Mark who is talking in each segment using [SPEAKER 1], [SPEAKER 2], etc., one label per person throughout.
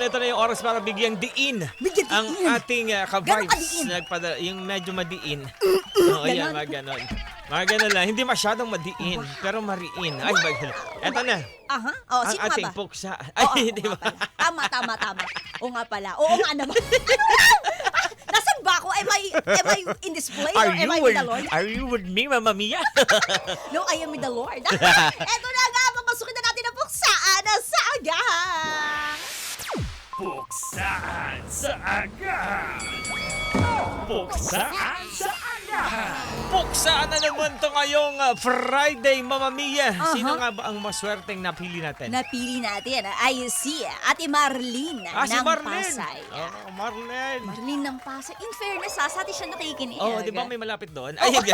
[SPEAKER 1] Ito na yung oras para bigyang diin
[SPEAKER 2] Bigyan
[SPEAKER 1] ang
[SPEAKER 2] diin.
[SPEAKER 1] ating
[SPEAKER 2] Gano'ng
[SPEAKER 1] ka-vibes.
[SPEAKER 2] kadiin?
[SPEAKER 1] Yung medyo madiin. Oo, yan,
[SPEAKER 2] Ganon?
[SPEAKER 1] mga ganon. Mga ganon lang. Hindi masyadong madiin, pero mariin. Ay, eto na.
[SPEAKER 2] Aha.
[SPEAKER 1] Ang
[SPEAKER 2] Sino nga
[SPEAKER 1] ating
[SPEAKER 2] ba?
[SPEAKER 1] puksa.
[SPEAKER 2] Oo,
[SPEAKER 1] Ay, hindi
[SPEAKER 2] oo
[SPEAKER 1] ba?
[SPEAKER 2] nga pala. Tama. Oo nga pala. Oo nga naman. Nasaan ba ako? Am I in this place or am I with the Lord?
[SPEAKER 1] Are you with me, Mamma Mia?
[SPEAKER 2] No, I am with the Lord. Eto na nga, papasukin na natin ang puksaan sa agahan.
[SPEAKER 3] Puksaan sa agahan! Puksaan sa agahan!
[SPEAKER 1] Puksaan na naman to ngayong Friday, Mamma Mia.
[SPEAKER 2] Aha.
[SPEAKER 1] Sino nga ba ang maswerteng napili natin?
[SPEAKER 2] Napili natin ay si Ate Marlene
[SPEAKER 1] Si
[SPEAKER 2] ng
[SPEAKER 1] Marlene.
[SPEAKER 2] Pasay.
[SPEAKER 1] Marlene.
[SPEAKER 2] Marlene ng Pasay. In fairness, sa atin siya nakikinig.
[SPEAKER 1] Oh, di ba may malapit doon? Ay, hindi.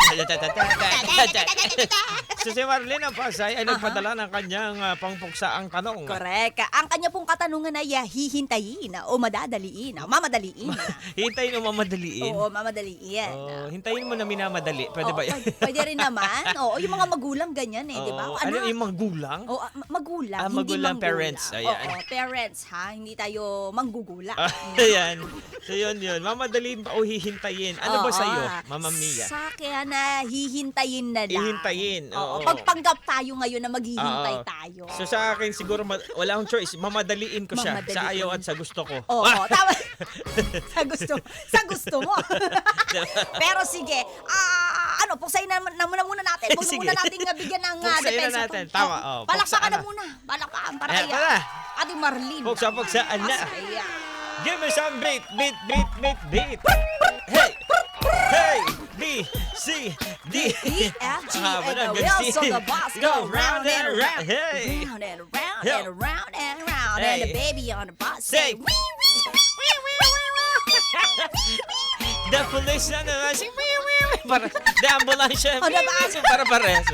[SPEAKER 1] So si Marlene ng Pasay ay nagpadala ng kanyang pangpuksaang tanong.
[SPEAKER 2] Correct. Ang kanya pong katanungan ay hihintayin o madadaliin. O mamadaliin.
[SPEAKER 1] Hintayin o mamadaliin?
[SPEAKER 2] Oo, mamadaliin.
[SPEAKER 1] Oh, hintayin mo na minamadali. Pwede
[SPEAKER 2] Oo,
[SPEAKER 1] ba yan?
[SPEAKER 2] Pwede rin naman. Oo, yung mga magulang ganyan eh, di ba?
[SPEAKER 1] Oo. Ano yung magulang?
[SPEAKER 2] Oh, magulang,
[SPEAKER 1] Ah,
[SPEAKER 2] hindi
[SPEAKER 1] magulang,
[SPEAKER 2] manggulang.
[SPEAKER 1] parents, ayan.
[SPEAKER 2] Oo, parents ha, hindi tayo manggugula.
[SPEAKER 1] Ayan. So yun. Mamadaliin ba o hihintayin? Ano ba
[SPEAKER 2] Oo.
[SPEAKER 1] sa'yo, Mamma Mia?
[SPEAKER 2] Sa akin na hihintayin na lang.
[SPEAKER 1] Hihintayin, oo.
[SPEAKER 2] Pagpanggap tayo ngayon na maghihintay
[SPEAKER 1] Oo.
[SPEAKER 2] tayo.
[SPEAKER 1] So sa akin siguro wala akong choice. Mamadaliin ko siya sa
[SPEAKER 2] Mamadaliin.
[SPEAKER 1] ayaw at sa gusto ko.
[SPEAKER 2] Oo, tama. sa gusto mo. Pero sige, puksayin na muna natin. Huwag
[SPEAKER 1] Sige.
[SPEAKER 2] muna natin bigyan ng
[SPEAKER 1] Puksayin na
[SPEAKER 2] depensa.
[SPEAKER 1] natin. Tama, oh.
[SPEAKER 2] Palakpakan
[SPEAKER 1] Puksaan
[SPEAKER 2] na
[SPEAKER 1] na.
[SPEAKER 2] muna. Palakpakan para
[SPEAKER 1] Ayan,
[SPEAKER 2] kaya.
[SPEAKER 1] tara.
[SPEAKER 2] Ate Marlene.
[SPEAKER 1] Puksaan na.
[SPEAKER 2] Masaya.
[SPEAKER 1] Give me some beat. Hey, B, C, D.
[SPEAKER 2] E, F, G,
[SPEAKER 1] Ah,
[SPEAKER 2] and the
[SPEAKER 1] hanggang
[SPEAKER 2] wheels
[SPEAKER 1] C.
[SPEAKER 2] of the bus go round and around.
[SPEAKER 1] Hey.
[SPEAKER 2] Round and around
[SPEAKER 1] Yeah.
[SPEAKER 2] and around and around.
[SPEAKER 1] Hey.
[SPEAKER 2] And the baby on the bus
[SPEAKER 1] Say.
[SPEAKER 2] say, wee, wee, wee, wee, wee, wee.
[SPEAKER 1] The police na naman. Para, the ambulansya.
[SPEAKER 2] Oh, diba?
[SPEAKER 1] Para pares.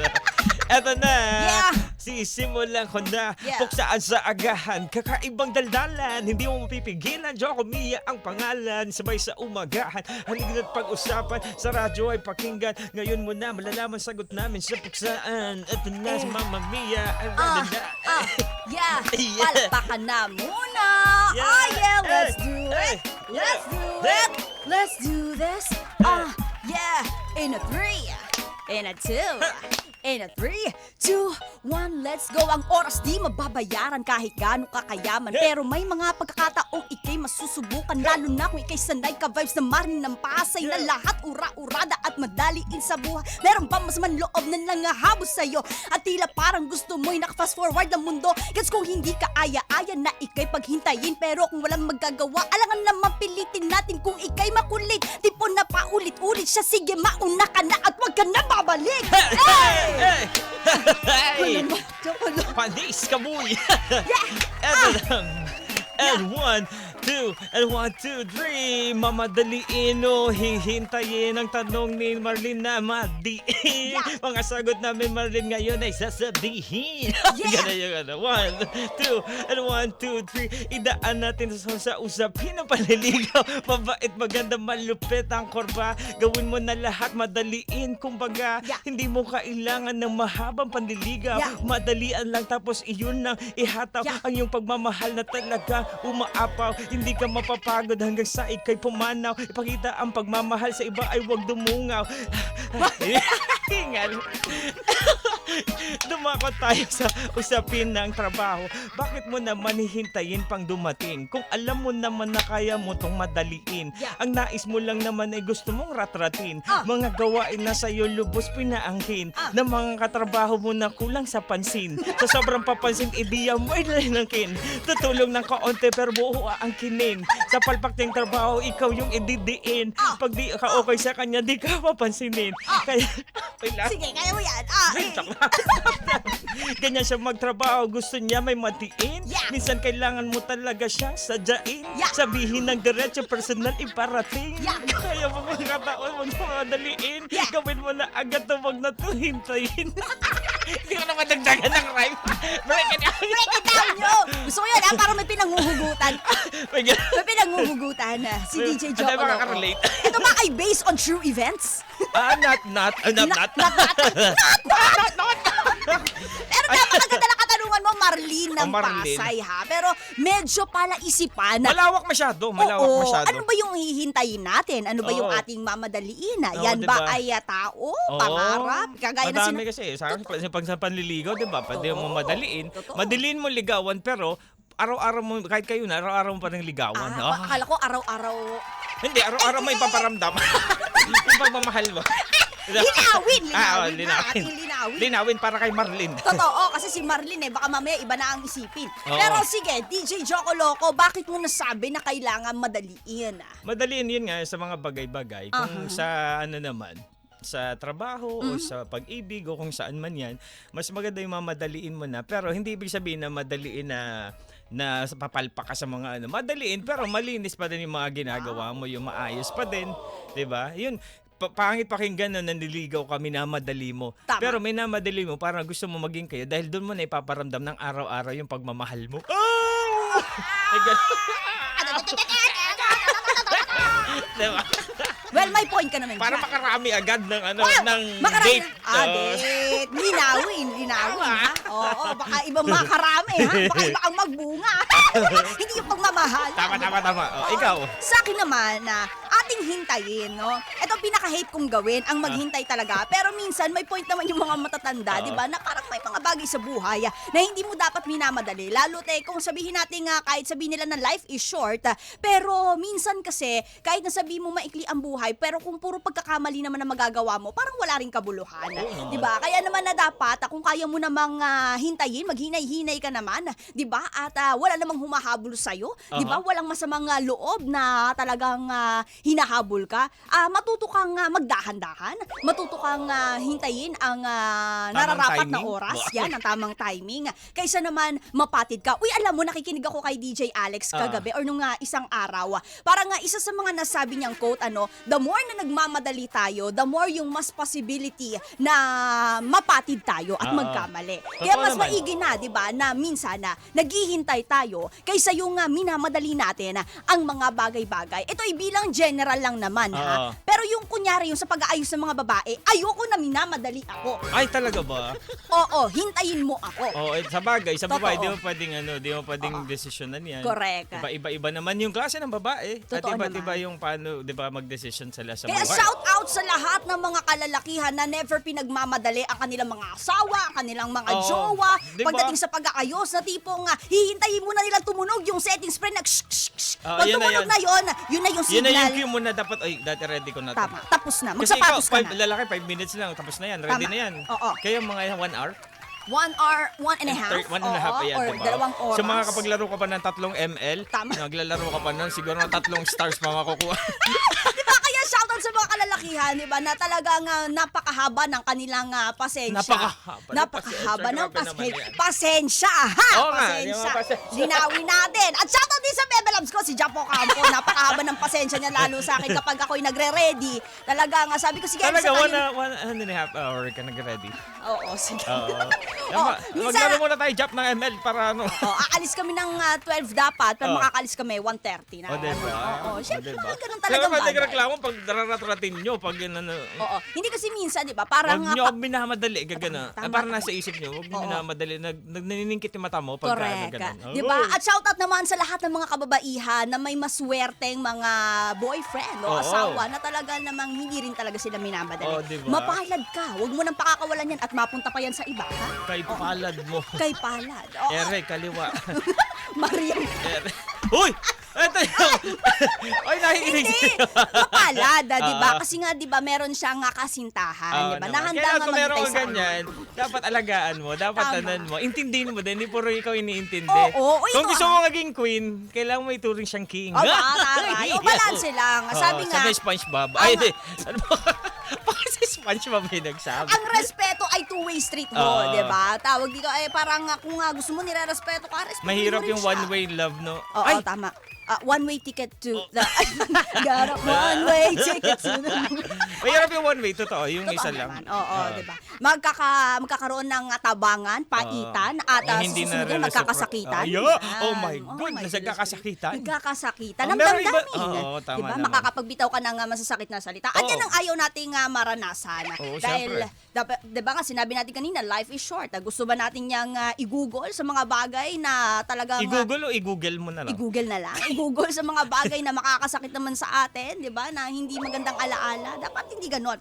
[SPEAKER 1] Eto na.
[SPEAKER 2] Yeah.
[SPEAKER 1] Sisimulan ko na.
[SPEAKER 2] Yeah.
[SPEAKER 1] Puksaan sa agahan. Kakaibang daldalan. Hindi mo mapipigilan. Joko Mia ang pangalan. Sabay sa umagahan. Halina't pag-usapan. Sa radyo ay pakinggan. Ngayon mo na malalaman sagot namin sa puksaan. Eto na si Mamma Mia.
[SPEAKER 2] Yeah.
[SPEAKER 1] Yeah.
[SPEAKER 2] Palpakan na muna.
[SPEAKER 1] Yeah.
[SPEAKER 2] Oh, yeah. Let's
[SPEAKER 1] Hey.
[SPEAKER 2] do
[SPEAKER 1] Hey.
[SPEAKER 2] it. Let's do
[SPEAKER 1] Hey.
[SPEAKER 2] it. Let's do this. Yeah. In a 3, in a 2, in a 3, 2, 1, let's go. Ang oras di mababayaran kahit gaano kakayaman. Pero may mga pagkakataong ikay masusubukan. Lalo na kung ikay sanay ka vibes na Marlene ng Pasay. Na lahat ura-urada at madaliin sa buhay. Meron pa mas manloob na nangahabos sa'yo. At tila parang gusto mo'y naka-fast forward ng mundo. Gets kung hindi ka aya-aya na ikay paghintayin. Pero kung walang magagawa, alangan naman pilitin natin kung ikay makulit. Tipo na paulit-ulit siya. Sige, mauna ka na at wag ka na babalik.
[SPEAKER 1] Hey! Hey!
[SPEAKER 2] Joke lang.
[SPEAKER 1] Panis kabuy!
[SPEAKER 2] Yeah!
[SPEAKER 1] Eto lang. And 1, 2, and 1, 2, 3. Mamadaliin o hihintayin ang tanong ni Marlene na madiin.
[SPEAKER 2] Yeah.
[SPEAKER 1] Mga sagot namin Marlene ngayon ay sasabihin.
[SPEAKER 2] Yeah.
[SPEAKER 1] Ganun yung 1, 2, and 1, 2, 3. Idaan natin sa usapin ng paliligaw. Mabait, maganda, malupit ang korba. Gawin mo na lahat madaliin. Kumbaga,
[SPEAKER 2] Yeah.
[SPEAKER 1] hindi mo kailangan ng mahabang panliligaw.
[SPEAKER 2] Yeah.
[SPEAKER 1] Madalian lang tapos iyon lang ihatap
[SPEAKER 2] Yeah.
[SPEAKER 1] ang iyong pagmamahal na talagang umaapaw. Hindi ka mapapagod hanggang sa ikay pumanaw. Ipakita ang pagmamahal sa iba ay huwag dumungaw. Hingal. Dumakot tayo sa usapin ng trabaho. Bakit mo naman hihintayin pang dumating? Kung alam mo naman na kaya mo tong madaliin.
[SPEAKER 2] Yeah.
[SPEAKER 1] Ang nais mo lang naman ay gusto mong ratratin. Mga gawain na sa'yo lubos pinaangkin. Na mga katrabaho mo na kulang sa pansin. Sa sobrang papansin, ideya mo ay lalangkin. Tutulong ng kaunti pero buo ang kinin. Sa palpak ng trabaho, ikaw yung ididiin. Pag di ka okay sa kanya, di ka papansinin. Kaya, wait lang.
[SPEAKER 2] Sige, kaya mo yan.
[SPEAKER 1] Ganyan siya magtrabaho, gusto niya may matiin.
[SPEAKER 2] Yeah.
[SPEAKER 1] Minsan kailangan mo talaga siyang sadyain.
[SPEAKER 2] Yeah.
[SPEAKER 1] Sabihin ng diretso, personal iparating.
[SPEAKER 2] Yeah.
[SPEAKER 1] Kaya mo mga taon, huwag mo madaliin.
[SPEAKER 2] Yeah.
[SPEAKER 1] Gawin mo na agad to, huwag na to hintayin. Hindi ko na madagdagan ng rhyme. Break it down.
[SPEAKER 2] Break it down nyo. Gusto ko yan, parang may pinanghuhugutan.
[SPEAKER 1] May ganun.
[SPEAKER 2] May pinanghuhugutan si DJ Joe.
[SPEAKER 1] Ano ba kakarelate?
[SPEAKER 2] Ito ba ay based on true events?
[SPEAKER 1] Not.
[SPEAKER 2] Pero napakaganda na katanungan mo, Marlene ng
[SPEAKER 1] O Marlene.
[SPEAKER 2] Pasay, ha? Pero medyo pala isipan.
[SPEAKER 1] Malawak masyado, malawak
[SPEAKER 2] Oo,
[SPEAKER 1] masyado.
[SPEAKER 2] ano ba yung hihintayin natin? Ano ba yung
[SPEAKER 1] Oo.
[SPEAKER 2] ating mamadaliin?
[SPEAKER 1] Oo,
[SPEAKER 2] Yan
[SPEAKER 1] diba?
[SPEAKER 2] ba ay tao, pangarap? Kagaya na
[SPEAKER 1] Madami kasi. Sa akin, pag sa panliligaw, di ba? Pwede mo madaliin.
[SPEAKER 2] Totoo.
[SPEAKER 1] Madaliin mo ligawan, pero araw-araw mo, kahit kayo na, araw-araw mo pa ng ligawan.
[SPEAKER 2] Akala ko araw-araw.
[SPEAKER 1] Hindi, araw-araw mo ipaparamdam. Yung pagmamahal mo.
[SPEAKER 2] Linawin!
[SPEAKER 1] Ah,
[SPEAKER 2] Linawin na.
[SPEAKER 1] linawin.
[SPEAKER 2] Ating linawin.
[SPEAKER 1] Linawin para kay Marlene.
[SPEAKER 2] Totoo, kasi si Marlene baka mamaya iba na ang isipin.
[SPEAKER 1] Oo.
[SPEAKER 2] Pero sige, DJ Joko Loco, bakit mo nasabi na kailangan madaliin?
[SPEAKER 1] Madaliin yun nga sa mga bagay-bagay. Kung sa ano naman, sa trabaho o sa pag-ibig o kung saan man yan, mas maganda yung mamadaliin mo na. Pero hindi ibig sabihin na madaliin na papalpa ka sa mga ano. Madaliin pero malinis pa din yung mga ginagawa mo, yung maayos pa din. 'Di ba? Yun, pangit pakinggan na nanliligaw ka, minamadali mo.
[SPEAKER 2] Tama.
[SPEAKER 1] Pero minamadali mo para gusto mo maging kayo dahil doon mo na ipaparamdam ng araw-araw yung pagmamahal mo. Ay, diba?
[SPEAKER 2] Well, may point ka naman
[SPEAKER 1] Para
[SPEAKER 2] dyan.
[SPEAKER 1] makarami agad ng ano
[SPEAKER 2] Wow!
[SPEAKER 1] ng
[SPEAKER 2] Makarami
[SPEAKER 1] date.
[SPEAKER 2] date. Linawin, ha? Oo, baka ibang makarami, ha? Baka iba ang magbunga. Hindi yung pagmamahal.
[SPEAKER 1] Tama. Oh, ikaw.
[SPEAKER 2] Sa akin naman na ating hintayin, no? Ito ang pinaka-hate kong gawin, ang maghintay talaga. Pero minsan may point naman yung mga matatanda, di ba? Na parang may mga bagay sa buhay na hindi mo dapat minamadali. Lalo kung sabihin natin nga, kahit sabihin nila na life is short, pero minsan kasi, kahit nasabihin mo maikli ang buhay, pero kung puro pagkakamali naman na magagawa mo, parang wala ring kabuluhan. Di ba? Kaya naman na dapat, kung kaya mo namang hintayin, maghinay-hinay ka naman, di ba? At wala namang humahabol sa'yo, di ba? Walang masamang loob na talagang hinahabol ka. Matuto kang magdahan-dahan, matuto kang hintayin ang nararapat na
[SPEAKER 1] timing.
[SPEAKER 2] oras, yan, ang tamang timing. Kaysa naman mapatid ka. Uy, alam mo, nakikinig ako kay DJ Alex kagabi or nung isang araw. Parang isa sa mga nasabi niyang quote, the more na nagmamadali tayo, the more yung mas possibility na mapatid tayo at magkamali. Kaya
[SPEAKER 1] Totoo
[SPEAKER 2] mas
[SPEAKER 1] naman.
[SPEAKER 2] maigi na, di ba, na minsan naghihintay tayo kaysa yung minamadali natin ang mga bagay-bagay. Ito ay bilang general lang naman, ha?
[SPEAKER 1] Oo.
[SPEAKER 2] Pero yung kunyari, yung sa pag-aayos ng mga babae, ayoko na minamadali ako.
[SPEAKER 1] Ay, talaga ba?
[SPEAKER 2] Oo, hintayin mo ako.
[SPEAKER 1] Oh, sa bagay, sa babae,
[SPEAKER 2] Totoo.
[SPEAKER 1] di mo pwedeng desisyonan yan.
[SPEAKER 2] Correct.
[SPEAKER 1] Iba-iba naman yung klase ng babae. At
[SPEAKER 2] Totoo
[SPEAKER 1] iba-iba
[SPEAKER 2] naman.
[SPEAKER 1] yung paano, di ba, magdesisyon sila sa
[SPEAKER 2] Kaya
[SPEAKER 1] buhay.
[SPEAKER 2] shout out sa lahat ng mga kalalakihan na never pinagmamadali ang kanilang mga asawa, ang kanilang mga
[SPEAKER 1] Oo.
[SPEAKER 2] jowa,
[SPEAKER 1] Diba?
[SPEAKER 2] pagdating sa pag-aayos na tipong hihintayin mo na nilang tumunog yung setting spray na shh, shh, shh. Pag
[SPEAKER 1] yun na
[SPEAKER 2] tumunog
[SPEAKER 1] yun.
[SPEAKER 2] na yun na yung
[SPEAKER 1] Yun na
[SPEAKER 2] signal.
[SPEAKER 1] yung cue mo na dapat, ay, dati ready ko na to.
[SPEAKER 2] Tama, tapos na.
[SPEAKER 1] Kasi ikaw,
[SPEAKER 2] Magsapatos ka na.
[SPEAKER 1] lalaki, 5 minutes lang, tapos na yan, ready
[SPEAKER 2] Tama.
[SPEAKER 1] na yan.
[SPEAKER 2] Oo.
[SPEAKER 1] Kaya mga 1 hour?
[SPEAKER 2] 1 hour, 1.5.
[SPEAKER 1] 1.5 ayan,
[SPEAKER 2] or
[SPEAKER 1] diba?
[SPEAKER 2] 2 oras.
[SPEAKER 1] So mga kapag laro ka pa ng 3 ml,
[SPEAKER 2] Tama.
[SPEAKER 1] naglalaro ka pa nun, siguro ng 3 stars pa makukuha.
[SPEAKER 2] Diba? Kaya shoutout sa mga kalalakihan, diba, na talagang napakahaba ng kanilang pasensya.
[SPEAKER 1] Napakahaba ng
[SPEAKER 2] Napakahaba
[SPEAKER 1] pasensya.
[SPEAKER 2] ng
[SPEAKER 1] Grabe naman yan.
[SPEAKER 2] pasensya. Ha?
[SPEAKER 1] Oo nga,
[SPEAKER 2] pasensya.
[SPEAKER 1] yung mga pasensya.
[SPEAKER 2] Linawin natin. At shoutout din sa Bebe Loves ko, si Japo Campo. Napakahaba ng pasensya niya lalo sa akin kapag ako'y nagre-ready. Talagang sabi ko, sige,
[SPEAKER 1] Talaga,
[SPEAKER 2] sa kanya-
[SPEAKER 1] 1.5 hour ka nag-ready.
[SPEAKER 2] Oo, sige.
[SPEAKER 1] Oo.
[SPEAKER 2] Oo,
[SPEAKER 1] Maglaro muna tayo, Jap, ng ML para ano.
[SPEAKER 2] aalis kami ng 12 dapat, pero
[SPEAKER 1] Oo.
[SPEAKER 2] makakalis kami 1:30 na.
[SPEAKER 1] O, diba?
[SPEAKER 2] Oo, syempre,
[SPEAKER 1] diba?
[SPEAKER 2] ganun
[SPEAKER 1] Kaya
[SPEAKER 2] talagang
[SPEAKER 1] pag
[SPEAKER 2] bagay.
[SPEAKER 1] nagreklamo, pag dararatratin nyo, pag ano,
[SPEAKER 2] Oo. Hindi kasi minsan, di ba, parang
[SPEAKER 1] huwag nyo minamadali, gagana.
[SPEAKER 2] Tama,
[SPEAKER 1] Parang
[SPEAKER 2] tama.
[SPEAKER 1] nasa isip nyo, huwag nyo
[SPEAKER 2] Oo.
[SPEAKER 1] minamadali, naniningkit yung mata mo pag
[SPEAKER 2] correct.
[SPEAKER 1] gano'n.
[SPEAKER 2] Di ba? At shoutout naman sa lahat ng mga kababaihan na may maswerteng mga boyfriend o
[SPEAKER 1] Oo.
[SPEAKER 2] asawa na talaga namang hindi rin talaga sila minamadali.
[SPEAKER 1] Oo, di ba?
[SPEAKER 2] Mapalad ka. Huwag mo nang pakakawalan yan at mapunta pa yan sa iba, ha?
[SPEAKER 1] Kay palad mo.
[SPEAKER 2] Kay palad. Oo.
[SPEAKER 1] Ere, kaliwa.
[SPEAKER 2] Mariam.
[SPEAKER 1] Ere. Uy! Ito yung... Ay, nakikinig
[SPEAKER 2] Hindi.
[SPEAKER 1] sila.
[SPEAKER 2] Mapalad, di ba?
[SPEAKER 1] Oo.
[SPEAKER 2] Kasi nga, di ba, meron siyang kasintahan,
[SPEAKER 1] Oo
[SPEAKER 2] di ba?
[SPEAKER 1] naman.
[SPEAKER 2] Nahanda
[SPEAKER 1] Kaya
[SPEAKER 2] nga
[SPEAKER 1] kung meron
[SPEAKER 2] maghintay
[SPEAKER 1] kang
[SPEAKER 2] sa
[SPEAKER 1] ganyan, dapat alagaan mo, dapat
[SPEAKER 2] Tama.
[SPEAKER 1] tanan mo, intindihin mo din, hindi puro ikaw iniintindi.
[SPEAKER 2] Oo,
[SPEAKER 1] Kung
[SPEAKER 2] ito,
[SPEAKER 1] gusto mo maging queen, kailangan mo ituring siyang king.
[SPEAKER 2] O, taray. O, balance lang. Sabi nga,
[SPEAKER 1] Sabi SpongeBob.
[SPEAKER 2] ang-
[SPEAKER 1] Ay, hindi. Ano ba? Bakit si SpongeBob yung nagsabi?
[SPEAKER 2] ang respeto ay two-way street ho,
[SPEAKER 1] Oo.
[SPEAKER 2] di ba? Tawag dito, parang kung gusto mo nire-respeto ka, respeto mo
[SPEAKER 1] Mahirap
[SPEAKER 2] rin
[SPEAKER 1] yung
[SPEAKER 2] siya.
[SPEAKER 1] one-way love, no?
[SPEAKER 2] Oo,
[SPEAKER 1] Ay,
[SPEAKER 2] tama. one-way ticket to the... Got a one-way ticket to the...
[SPEAKER 1] Mahirap yung one way, totoo. Yung
[SPEAKER 2] Totoo
[SPEAKER 1] isa lang.
[SPEAKER 2] naman. Oo, di ba? Magkakaroon ng tabangan, paitan, at
[SPEAKER 1] Hindi na
[SPEAKER 2] susunod yan, magkakasakitan.
[SPEAKER 1] Oh my goodness,
[SPEAKER 2] goodness.
[SPEAKER 1] nagkakasakitan.
[SPEAKER 2] Nagkakasakitan.
[SPEAKER 1] Oh,
[SPEAKER 2] Ang
[SPEAKER 1] meron iba-
[SPEAKER 2] damdamin.
[SPEAKER 1] Oo, tama
[SPEAKER 2] Diba?
[SPEAKER 1] naman.
[SPEAKER 2] Makakapagbitaw ka ng masasakit na salita. At
[SPEAKER 1] Oo.
[SPEAKER 2] yan ang ayaw nating maranasan.
[SPEAKER 1] Oo,
[SPEAKER 2] Dahil,
[SPEAKER 1] syempre.
[SPEAKER 2] diba nga, sinabi natin kanina, life is short. Gusto ba natin niyang i-google sa mga bagay na talagang...
[SPEAKER 1] I-google o i-google mo na lang?
[SPEAKER 2] I-google na lang. I-google sa mga bagay na makakasakit naman sa atin, di ba? Na hindi magandang alaala. Dapat hindi ganon.